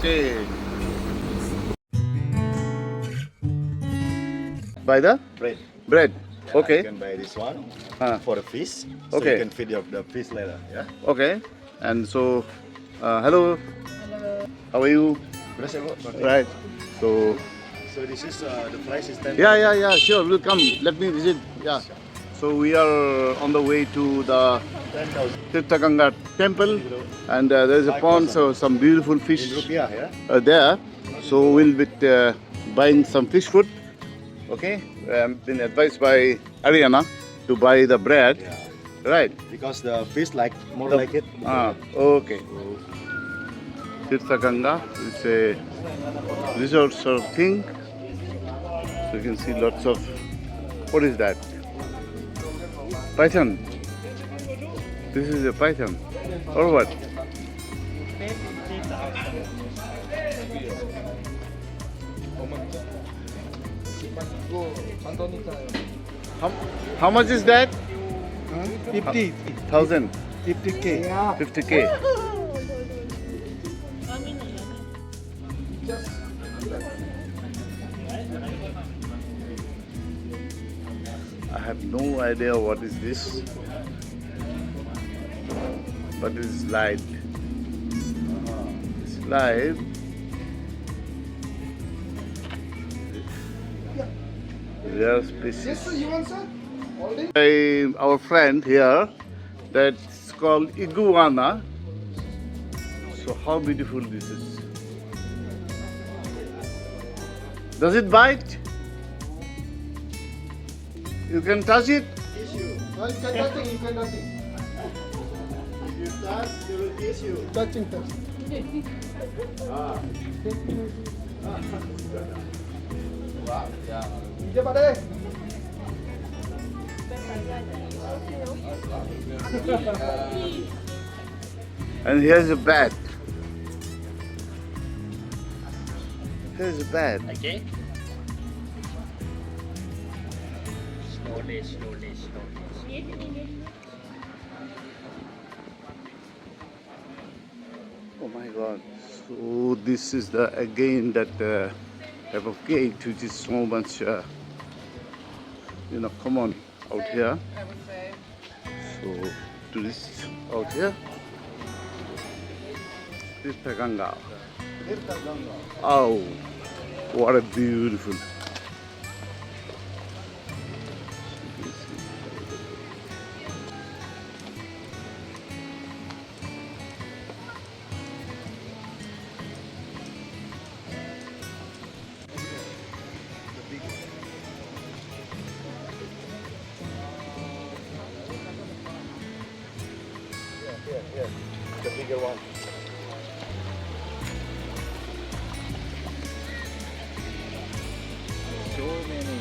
Okay. Buy the Bread. bread. Yeah, Okay. You can buy this one Ah. for the fish. So Okay. you can feed the fish later. Yeah. Okay. And so, hello. Hello. How are you? Berasa, Bu? Right. So, So this is the price is 10. yeah. Sure. We'll come. Let me visit. Yeah. So we are on the way to the 10,000 Tirta Gangga temple, and there's a pond, so some beautiful in fish rupiah, yeah. there. So we'll be buying some fish food. Okay. Been advised by Ariana to buy the bread. Yeah. Right. Because the fish more The- like it. Okay. Tirta Gangga is a resort sort of thing. So you can see lots of, what is that? Python. This is a python. Or what? How much is that? 50,000. 50K. 50K. I have no idea what is this, but it is live. It's live. Rare species. By our friend here, that's called iguana. So how beautiful this is. Does it bite? You can touch it? No, you can touching, you can touching. If you touch, they will kiss you. Touching. Dia Pak De. And here's a bat. Here's a bat. Okay. Slowly. Oh my God. So this is again that type of gate which is so much, come on out here. I would say. So tourists out here. Tirta Gangga. Oh, what a beautiful. Yeah. The bigger one. So many.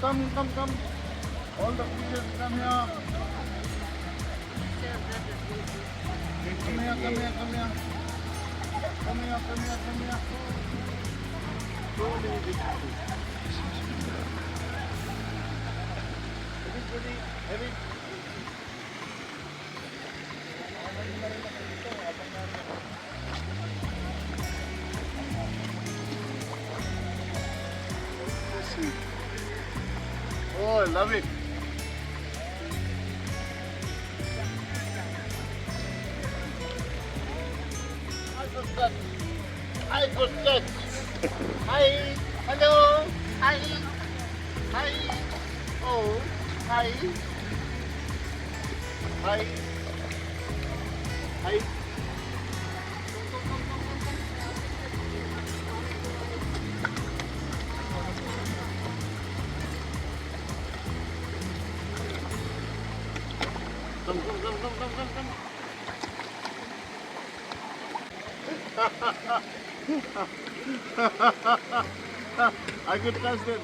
Coming. Come. All the fishes come here. Come here. So many big fishes. Have it. Oh, I love it. Hi, Gusti. Hi. Hello. Hi. Oh, hi. Hi. Come. I could touch them.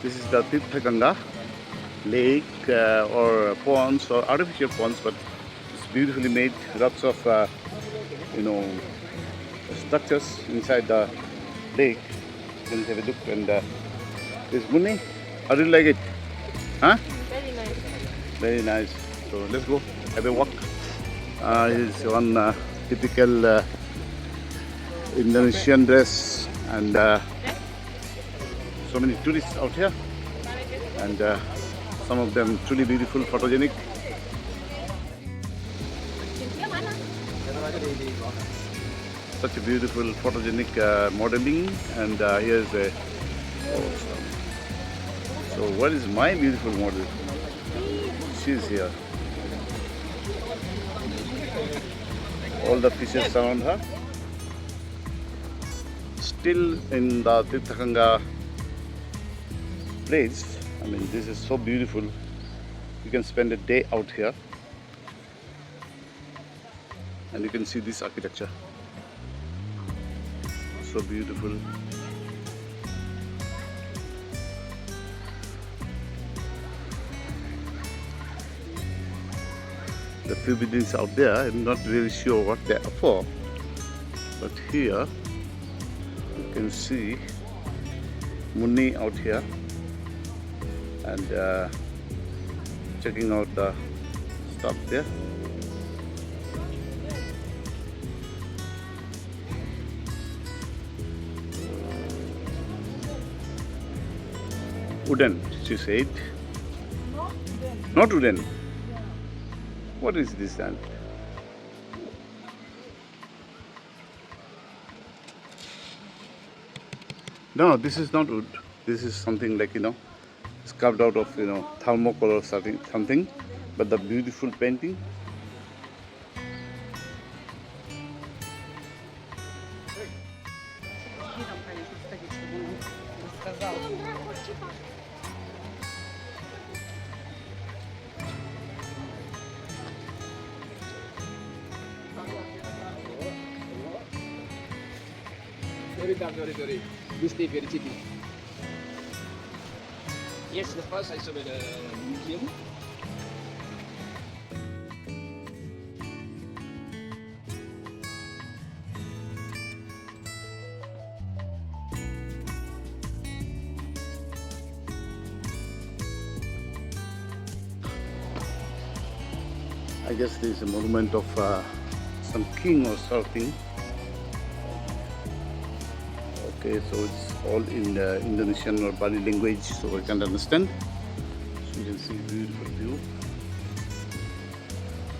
This is the Tirtha Gangga lake or ponds or artificial ponds, but it's beautifully made. Lots of structures inside the lake. You can have a look. And this Munni, how do you like it? Huh? Very nice. Very nice. So let's go have a walk. Here's one typical Indonesian dress, and so many tourists out here, and some of them truly beautiful, photogenic. Such a beautiful photogenic modeling, and here's a so what is my beautiful model? She's here. All the fishes around her. Still in the Tirtha Gangga place. I mean, this is so beautiful. You can spend a day out here, and you can see this architecture. So beautiful. The few buildings out there, I'm not really sure what they are for, but here you can see Munni out here and checking out the stuff there. Wooden, she said. Not wooden. What is this then? No, this is not wood. This is something like, it's carved out of, thermocol or something. But the beautiful painting. Sorry. Gusti, very cheapy. Yes, the first I saw the museum. I guess this is a monument of some king or something. Okay, so it's all in Indonesian or Bali language, so I can't understand. So you can see beautiful view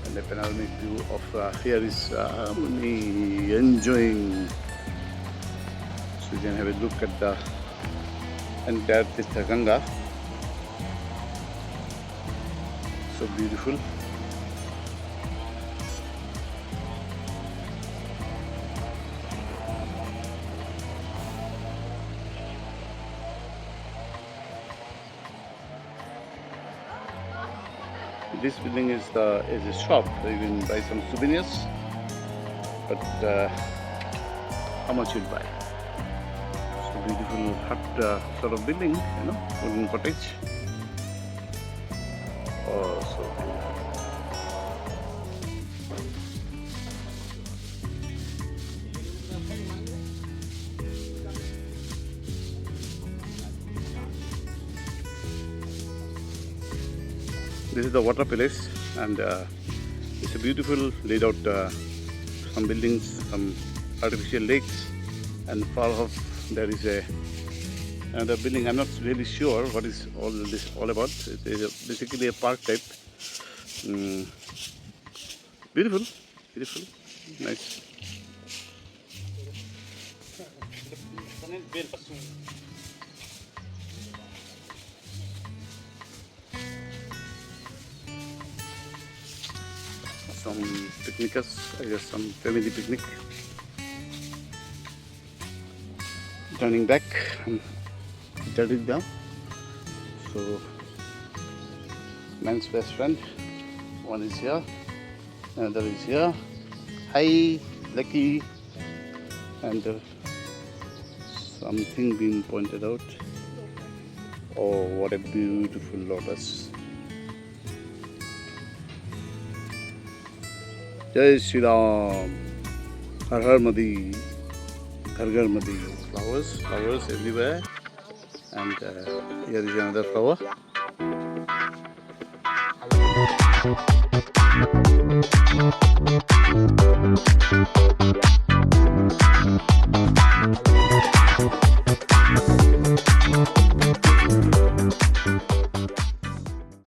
and a panoramic view of here is Munni enjoying. So you can have a look at the entire Tirtha Gangga. So beautiful. This building is a shop. You can buy some souvenirs, but how much you'll buy? So beautiful hut sort of building, wooden cottage. Oh, so beautiful. This is the water palace, and it's a beautiful laid out some buildings, some artificial lakes, and far off there is another building. I'm not really sure what is all this all about. It is basically a park type. Beautiful, nice. Some picnickers, I guess some family picnic. Turning back, turning down. So, man's best friend. One is here, another is here. Hi, Lucky. And something being pointed out. Oh, what a beautiful lotus. Jai Shri Ram. Har Har Madi. Ghar Ghar Madi. Flowers everywhere. And here is another flower.